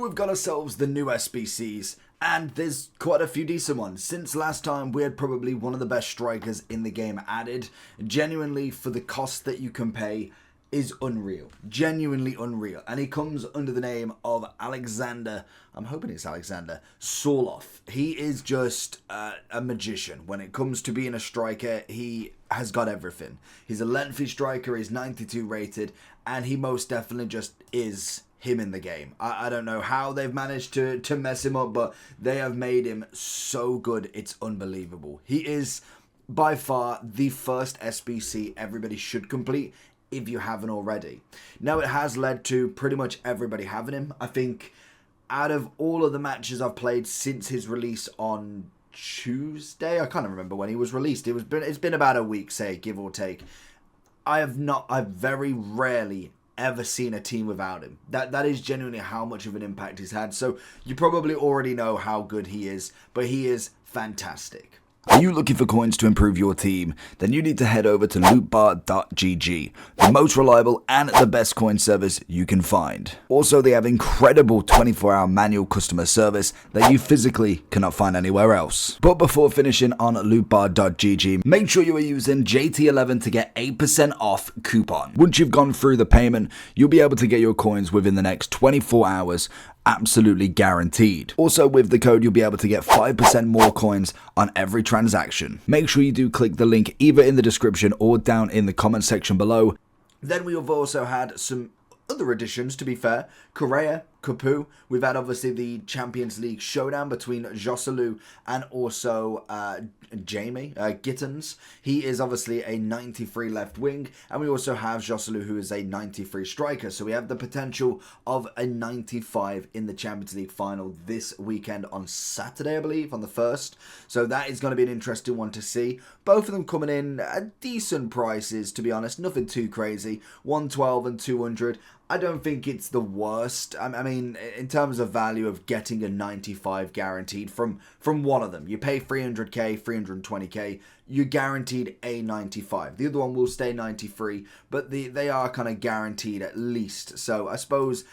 we've got ourselves the new SBCs, and there's quite a few decent ones. Since last time, we had probably one of the best strikers in the game added. Genuinely, for the cost that you can pay, is unreal. Genuinely unreal. And he comes under the name of Alexander, I'm hoping it's Alexander, Soloff. He is just a magician. When it comes to being a striker, he has got everything. He's a lengthy striker, he's 92 rated, and he most definitely just is him in the game. I don't know how they've managed to mess him up, but they have made him so good, it's unbelievable. He is by far the first SBC everybody should complete if you haven't already. Now, it has led to pretty much everybody having him. I think out of all of the matches I've played since his release on Tuesday, I can't remember when he was released. It's been about a week, say, give or take. I've very rarely ever seen a team without him. That is genuinely how much of an impact he's had. So you probably already know how good he is, but he is fantastic. Are you looking for coins to improve your team? Then you need to head over to lootbar.gg, the most reliable and the best coin service you can find. Also, they have incredible 24-hour manual customer service that you physically cannot find anywhere else. But before finishing on lootbar.gg, make sure you are using JT11 to get 8% off coupon. Once you've gone through the payment, you'll be able to get your coins within the next 24 hours, absolutely guaranteed. Also, with the code, you'll be able to get 5% more coins on every transaction. Make sure you do click the link either in the description or down in the comment section below. Then we have also had some other additions, to be fair. Correa, Capu. We've had obviously the Champions League showdown between Joselu and also Jamie Gittens. He is obviously a 93 left wing, and we also have Joselu, who is a 93 striker. So we have the potential of a 95 in the Champions League final this weekend on Saturday, I believe, on the 1st. So that is going to be an interesting one to see. Both of them coming in at decent prices, to be honest. Nothing too crazy. 112 and 200. I don't think it's the worst. I mean, in terms of value of getting a 95 guaranteed from one of them. You pay 300k, 320k, you're guaranteed a 95. The other one will stay 93, but they are kind of guaranteed at least. So I suppose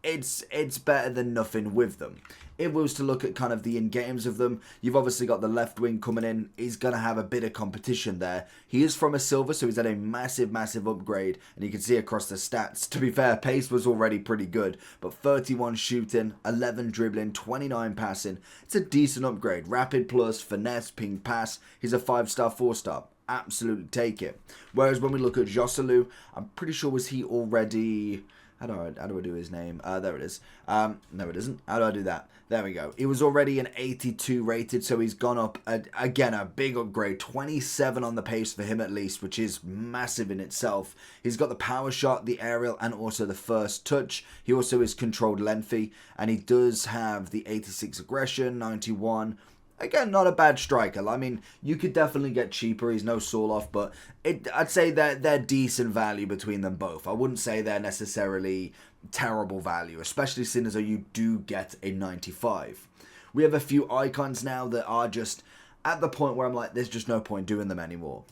it's better than nothing with them. If we was to look at kind of the in-games of them, you've obviously got the left wing coming in. He's going to have a bit of competition there. He is from a silver, so he's had a massive upgrade. And you can see across the stats, to be fair, pace was already pretty good. But 31 shooting, 11 dribbling, 29 passing. It's a decent upgrade. Rapid plus, finesse, ping pass. He's a 5-star, 4-star. Absolutely take it. Whereas when we look at Joselu, I'm pretty sure was he already... How do I do his name? There it is. No, it isn't. How do I do that? There we go. He was already an 82 rated, so he's gone up, again, a big upgrade. 27 on the pace for him at least, which is massive in itself. He's got the power shot, the aerial, and also the first touch. He also is controlled lengthy, and he does have the 86 aggression, 91... Again, not a bad striker. I mean, you could definitely get cheaper. He's no Soloff, but I'd say they're decent value between them both. I wouldn't say they're necessarily terrible value, especially seeing as though you do get a 95. We have a few icons now that are just at the point where I'm like, there's just no point doing them anymore.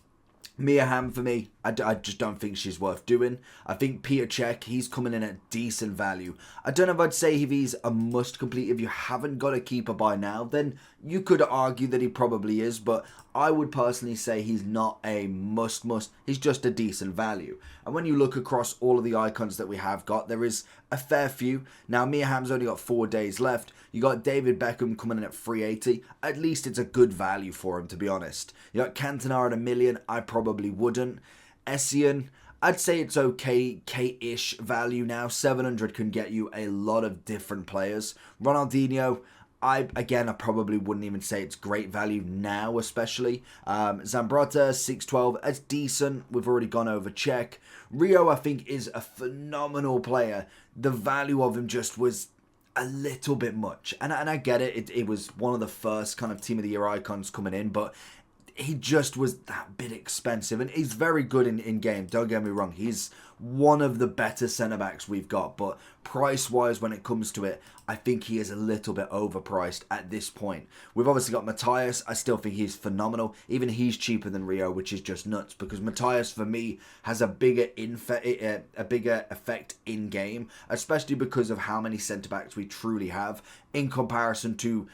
Mia Hamm, for me, I just don't think she's worth doing. I think Peter Cech, he's coming in at decent value. I don't know if I'd say if he's a must complete. If you haven't got a keeper by now, then you could argue that he probably is, but I would personally say he's not a must. He's just a decent value. And when you look across all of the icons that we have got, there is a fair few. Now, Mia Hamm's only got 4 days left. You got David Beckham coming in at 380. At least it's a good value for him, to be honest. You got Cantona at $1 million. I probably wouldn't. Essien, I'd say it's okay, K-ish value now. 700 can get you a lot of different players. Ronaldinho, I probably wouldn't even say it's great value now, especially. Zambrotta, 612, that's decent. We've already gone over Cech. Rio, I think, is a phenomenal player. The value of him just was a little bit much. And I get it. It was one of the first kind of Team of the Year icons coming in, but he just was that bit expensive. And he's very good in game, don't get me wrong. He's one of the better centre-backs we've got. But price-wise, when it comes to it, I think he is a little bit overpriced at this point. We've obviously got Matthias. I still think he's phenomenal. Even he's cheaper than Rio, which is just nuts. Because Matthias, for me, has a bigger effect in-game. Especially because of how many centre-backs we truly have in comparison to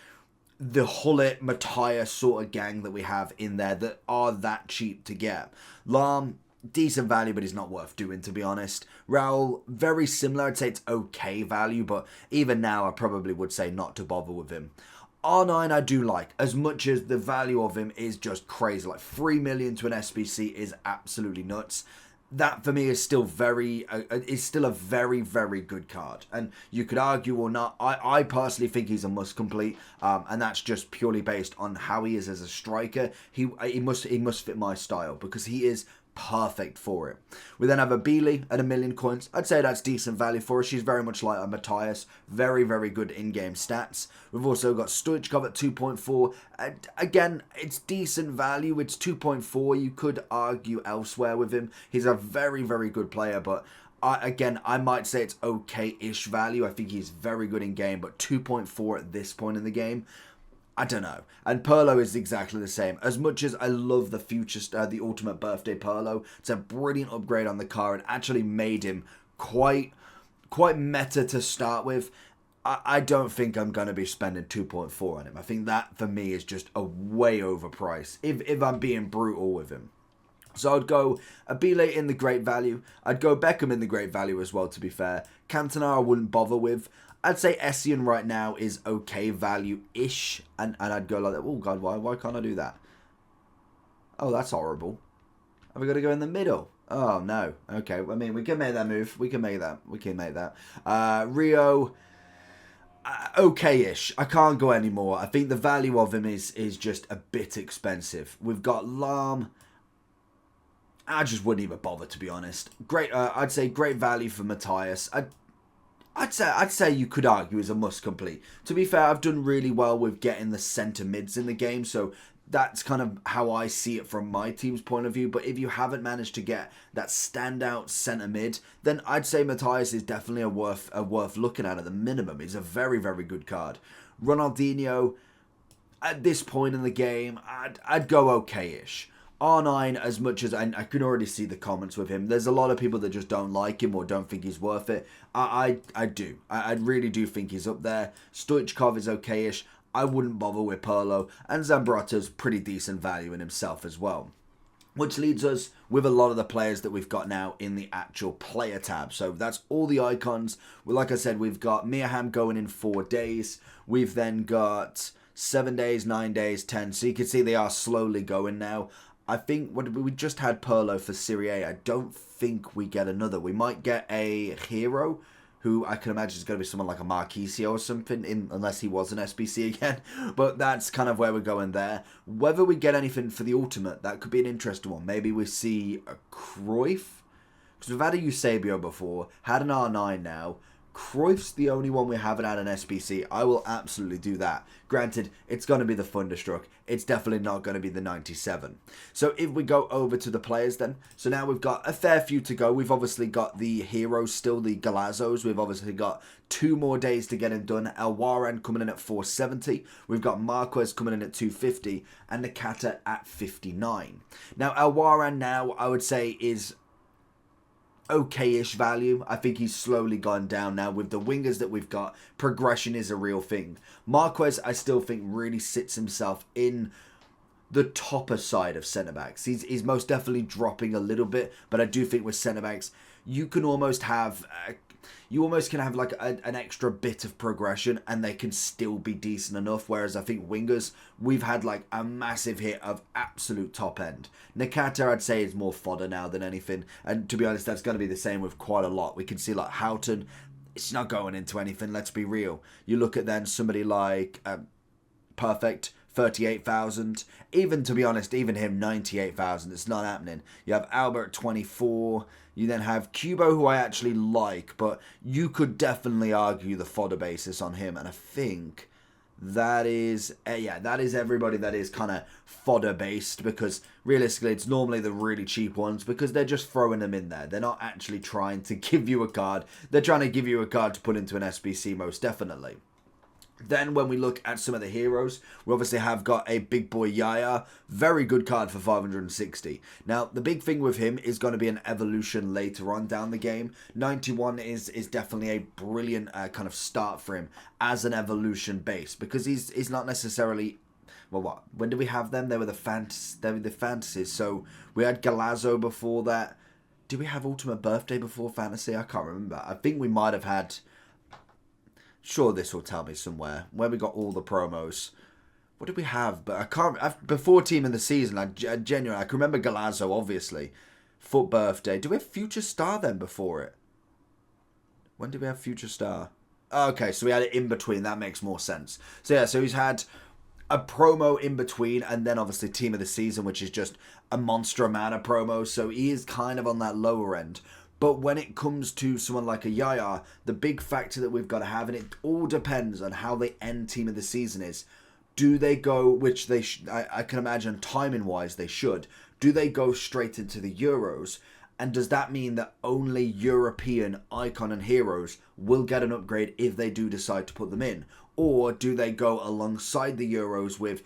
the Hullet, Matthias sort of gang that we have in there that are that cheap to get. Lahm, decent value, but he's not worth doing, to be honest. Raul, very similar. I'd say it's okay value, but even now I probably would say not to bother with him. R9 I do like, as much as the value of him is just crazy. Like 3 million to an SBC is absolutely nuts. That for me is still a very, very good card. And you could argue or not. I personally think he's a must complete, and that's just purely based on how he is as a striker. He must fit my style because he is perfect for it. We then have a Beeley at 1 million coins. I'd say that's decent value for her. She's very much like a Matthias. Very, very good in-game stats. We've also got Stoichkov at 2.4. Again, it's decent value. It's 2.4. You could argue elsewhere with him. He's a very, very good player, but I might say it's okay-ish value. I think he's very good in game, but 2.4 at this point in the game, I don't know. And Pirlo is exactly the same. As much as I love the the Ultimate Birthday Pirlo, it's a brilliant upgrade on the car and actually made him quite meta to start with. I don't think I'm going to be spending 2.4 on him. I think that, for me, is just a way overpriced, if I'm being brutal with him. So I'd go Abile in the great value. I'd go Beckham in the great value as well, to be fair. Cantona I wouldn't bother with. I'd say Essien right now is okay value-ish. And I'd go like that. Oh, God, why can't I do that? Oh, that's horrible. Have we got to go in the middle? Oh, no. Okay, I mean, we can make that move. We can make that. Rio, okay-ish. I can't go anymore. I think the value of him is just a bit expensive. We've got Lahm. I just wouldn't even bother, to be honest. Great. I'd say great value for Matthias. I'd say you could argue is a must complete. To be fair, I've done really well with getting the centre mids in the game, so that's kind of how I see it from my team's point of view. But if you haven't managed to get that standout centre mid, then I'd say Matthias is definitely a worth looking at the minimum. He's a very, very good card. Ronaldinho, at this point in the game, I'd go okay-ish. R9, as much as I can already see the comments with him, there's a lot of people that just don't like him or don't think he's worth it. I do. I really do think he's up there. Stoichkov is okay-ish. I wouldn't bother with Pirlo. And Zambrotta's pretty decent value in himself as well. Which leads us with a lot of the players that we've got now in the actual player tab. So that's all the icons. Well, like I said, we've got Mirham going in 4 days. We've then got 7 days, 9 days, 10. So you can see they are slowly going now. I think we just had Pirlo for Serie A. I don't think we get another. We might get a hero, who I can imagine is going to be someone like a Marquisio or something, unless he was an SBC again. But that's kind of where we're going there. Whether we get anything for the Ultimate, that could be an interesting one. Maybe we see a Cruyff. Because we've had a Eusebio before, had an R9 now. Cruyff's the only one we haven't had an SBC. I will absolutely do that. Granted, it's going to be the Thunderstruck. It's definitely not going to be the 97. So if we go over to the players then. So now we've got a fair few to go. We've obviously got the heroes still, the Galazzos. We've obviously got 2 more days to get him done. El Waran coming in at 470. We've got Marquez coming in at 250. And Nakata at 59. Now El Waran now, I would say, is okay-ish value. I think he's slowly gone down now. With the wingers that we've got, progression is a real thing. Marquez, I still think, really sits himself in the topper side of centre-backs. He's most definitely dropping a little bit, but I do think with centre-backs, you can almost have like an extra bit of progression and they can still be decent enough. Whereas I think wingers, we've had like a massive hit of absolute top end. Nakata, I'd say, is more fodder now than anything. And to be honest, that's going to be the same with quite a lot. We can see like Houghton, it's not going into anything, let's be real. You look at then somebody like Perfect, 38,000. Even, to be honest, even him, 98,000. It's not happening. You have Albert, 24. You then have Kubo, who I actually like, but you could definitely argue the fodder basis on him. And I think that is everybody that is kind of fodder based, because realistically it's normally the really cheap ones because they're just throwing them in there. They're not actually trying to give you a card. They're trying to give you a card to put into an SBC, most definitely. Then when we look at some of the heroes, we obviously have got a big boy Yaya. Very good card for 560. Now, the big thing with him is going to be an evolution later on down the game. 91 is definitely a brilliant kind of start for him as an evolution base, because he's not necessarily... Well, what? When did we have them? They were the fantasies. So we had Galazzo before that. Did we have Ultimate Birthday before Fantasy? I can't remember. I think we might have had... Sure, this will tell me somewhere where we got all the promos. What did we have? But I can't. Before Team of the Season, I genuinely, I can remember Galazzo, obviously. Foot Birthday. Do we have Future Star then before it? When did we have Future Star? Okay, so we had it in between. That makes more sense. So yeah, so he's had a promo in between, and then obviously Team of the Season, which is just a monster amount of promos. So he is kind of on that lower end. But when it comes to someone like a Yaya, the big factor that we've got to have, and it all depends on how they end Team of the Season, is do they go, which they I can imagine timing-wise they should, do they go straight into the Euros? And does that mean that only European icon and heroes will get an upgrade if they do decide to put them in? Or do they go alongside the Euros with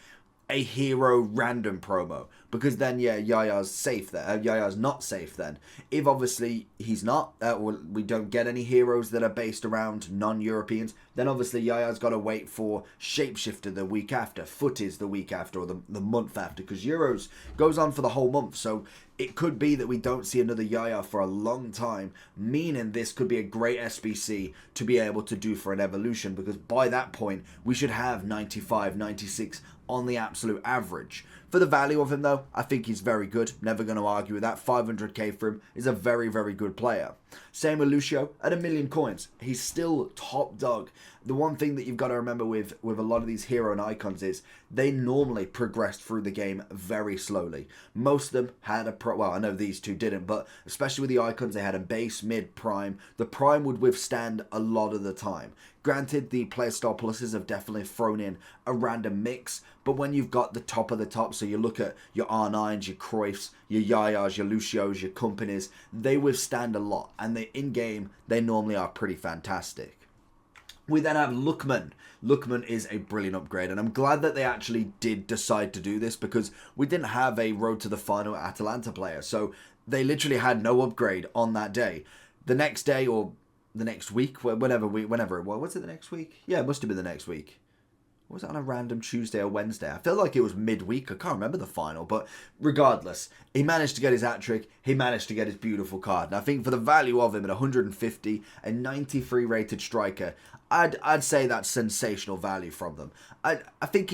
a hero random promo? Because then, yeah, Yaya's safe there. Yaya's not safe then. If obviously he's not, or we don't get any heroes that are based around non-Europeans, then obviously Yaya's got to wait for Shapeshifter the week after, Footies the week after, or the month after, because Euros goes on for the whole month. So it could be that we don't see another Yaya for a long time, meaning this could be a great SBC to be able to do for an evolution, because by that point we should have 95, 96 on the absolute average. For the value of him though, I think he's very good. Never going to argue with that. 500k for him is a very, very good player. Same with Lucio at 1,000,000 coins. He's still top dog. The one thing that you've got to remember with a lot of these hero and icons is they normally progressed through the game very slowly. Most of them had a well, I know these two didn't, but especially with the icons, they had a base, mid, prime. The prime would withstand a lot of the time. Granted, the playstyle pluses have definitely thrown in a random mix, but when you've got the top of the top, so you look at your R9s, your Cruyffs, your Yayas, your Lucios, your Companies, they withstand a lot, and in-game, they normally are pretty fantastic. We then have Lookman. Lookman is a brilliant upgrade, and I'm glad that they actually did decide to do this, because we didn't have a Road to the Final Atalanta player, so they literally had no upgrade on that day. The next day, or the next week, whenever it was it the next week? Yeah, it must have been the next week. Was it on a random Tuesday or Wednesday? I feel like it was midweek. I can't remember the final, but regardless, he managed to get his hat-trick. He managed to get his beautiful card. And I think for the value of him at 150, a 93 rated striker, I'd say that's sensational value from them. I think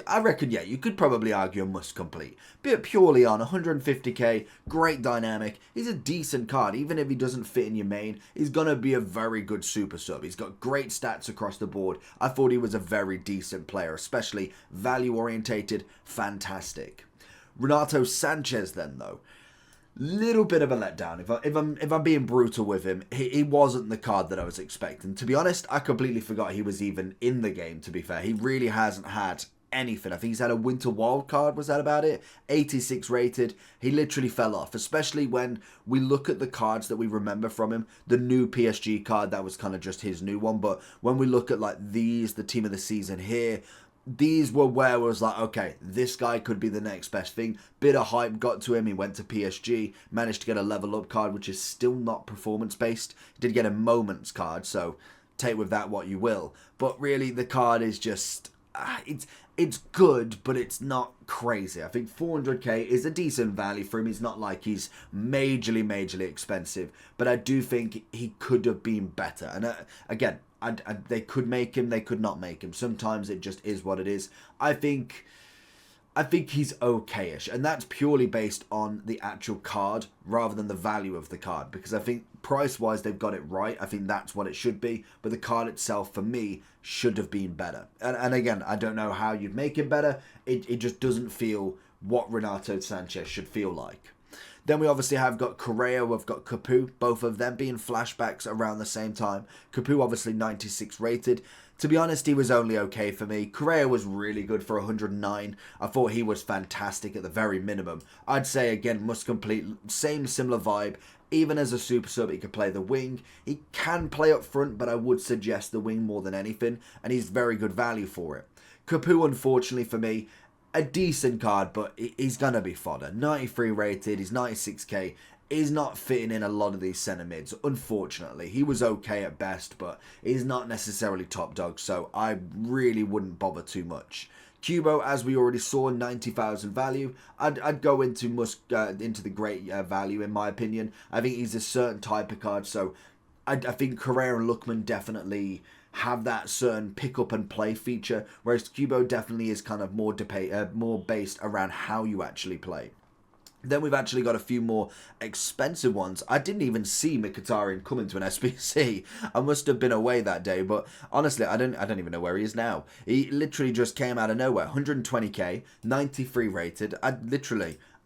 I reckon, yeah, you could probably argue a must complete. But purely on 150k, great dynamic. He's a decent card. Even if he doesn't fit in your main, he's going to be a very good super sub. He's got great stats across the board. I thought he was a very decent player, especially value orientated, fantastic. Renato Sanchez then though, little bit of a letdown. If I'm being brutal with him, he wasn't the card that I was expecting. To be honest, I completely forgot he was even in the game, to be fair. He really hasn't had anything. I think he's had a winter wild card, was that about it? 86 rated. He literally fell off, especially when we look at the cards that we remember from him. The new PSG card, that was kind of just his new one, but when we look at like these, the Team of the Season here, these were where it was like, okay, this guy could be the next best thing. Bit of hype got to him. He went to PSG, managed to get a level up card, which is still not performance based. He did get a moments card, so take with that what you will. But really, the card is just, it's good, but it's not crazy. I think 400k is a decent value for him. He's not like he's majorly expensive, but I do think he could have been better. And again, they could make him, they could not make him. Sometimes it just is what it is. I think he's okay-ish, and that's purely based on the actual card rather than the value of the card, because I think price-wise they've got it right. I think that's what it should be, but the card itself, for me, should have been better. And again, I don't know how you'd make it better. It just doesn't feel what Renato Sanchez should feel like. Then we obviously have got Correa, we've got Capu, both of them being flashbacks around the same time. Capu obviously 96 rated. To be honest, he was only okay for me. Correa was really good for 109. I thought he was fantastic at the very minimum. I'd say, again, must complete, same similar vibe. Even as a super sub, he could play the wing. He can play up front, but I would suggest the wing more than anything, and he's very good value for it. Capu, unfortunately for me, a decent card, but he's going to be fodder. 93 rated, he's 96k. He's not fitting in a lot of these centre mids, unfortunately. He was okay at best, but he's not necessarily top dog, so I really wouldn't bother too much. Cubo, as we already saw, 90,000 value. I'd go into the great value, in my opinion. I think he's a certain type of card, so I think Correa and Lookman definitely have that certain pick up and play feature, whereas Cubo definitely is kind of more based around how you actually play. Then we've actually got a few more expensive ones. I didn't even see Mkhitaryan come into an SBC. I must have been away that day, but honestly, I don't even know where he is now. He literally just came out of nowhere. 120k, 93 rated.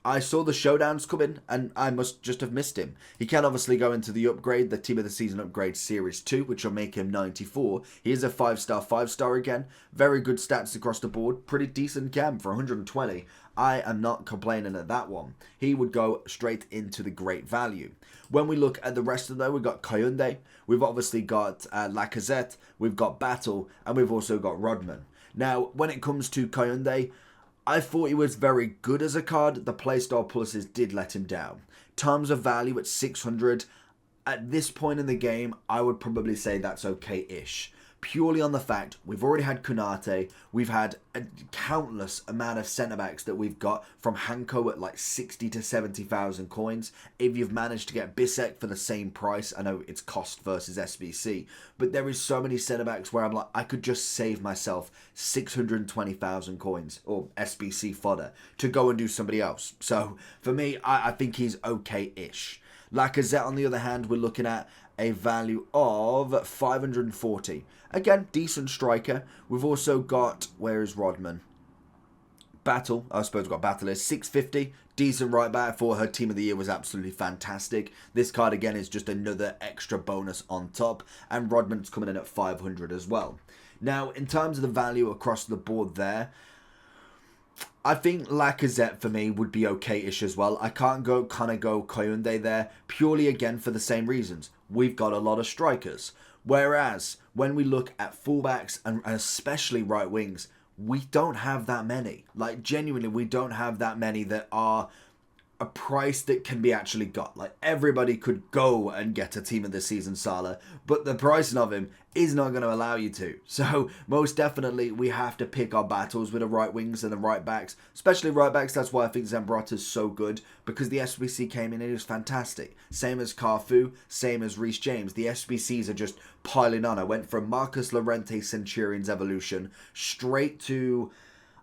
I saw the showdowns coming, and I must just have missed him. He can obviously go into the upgrade, the Team of the Season upgrade Series 2, which will make him 94. He is a 5-star again. Very good stats across the board. Pretty decent cam for 120. I am not complaining at that one. He would go straight into the great value. When we look at the rest of them, we've got Koyunde, we've obviously got Lacazette, we've got Battle, and we've also got Rodman. Now, when it comes to Koyunde, I thought he was very good as a card. The playstyle pluses did let him down. Terms of value at 600. At this point in the game, I would probably say that's okay-ish. Purely on the fact we've already had Konate, we've had a countless amount of centre-backs that we've got from Hanko at like 60 to 70,000 coins. If you've managed to get Bissek for the same price, I know it's cost versus SBC, but there is so many centre-backs where I'm like, I could just save myself 620,000 coins or SBC fodder to go and do somebody else. So for me, I think he's okay-ish. Lacazette, on the other hand, we're looking at a value of 540. Again, decent striker. We've also got, where is Rodman? Battle, I suppose we've got Battle is 650. Decent right back. For her Team of the Year was absolutely fantastic. This card again is just another extra bonus on top. And Rodman's coming in at 500 as well. Now, in terms of the value across the board there, I think Lacazette for me would be okay-ish as well. I can't go Koyunde there, purely again for the same reasons. We've got a lot of strikers. Whereas, when we look at fullbacks and especially right wings, we don't have that many. Like, genuinely, we don't have that many that are a price that can be actually got. Like, everybody could go and get a Team of the Season Salah, but the pricing of him is not going to allow you to. So, most definitely, we have to pick our battles with the right wings and the right backs, especially right backs. That's why I think Zambrotta's so good, because the SBC came in and it was fantastic. Same as Carfu, same as Reece James. The SBCs are just piling on. I went from Marcus Llorente Centurion's Evolution straight to,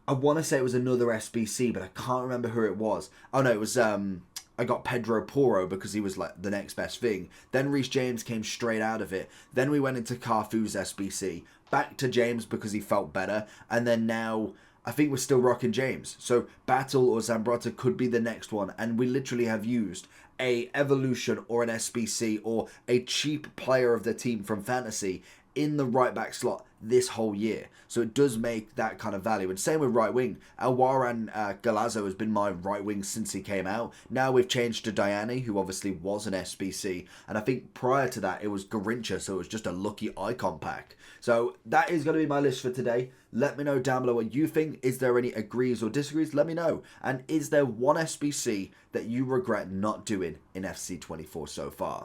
I want to say it was another SBC, but I can't remember who it was. Oh no, it was, I got Pedro Porro because he was like the next best thing. Then Reece James came straight out of it. Then we went into Carfu's SBC. Back to James because he felt better. And then now, I think we're still rocking James. So Battle or Zambrotta could be the next one. And we literally have used a Evolution or an SBC or a cheap player of the team from Fantasy in the right back slot this whole year. So it does make that kind of value. And same with right wing. Alwaran Galazzo has been my right wing since he came out. Now we've changed to Diani, who obviously was an SBC. And I think prior to that, it was Garincha, so it was just a lucky icon pack. So that is going to be my list for today. Let me know down below what you think. Is there any agrees or disagrees? Let me know. And is there one SBC that you regret not doing in FC24 so far?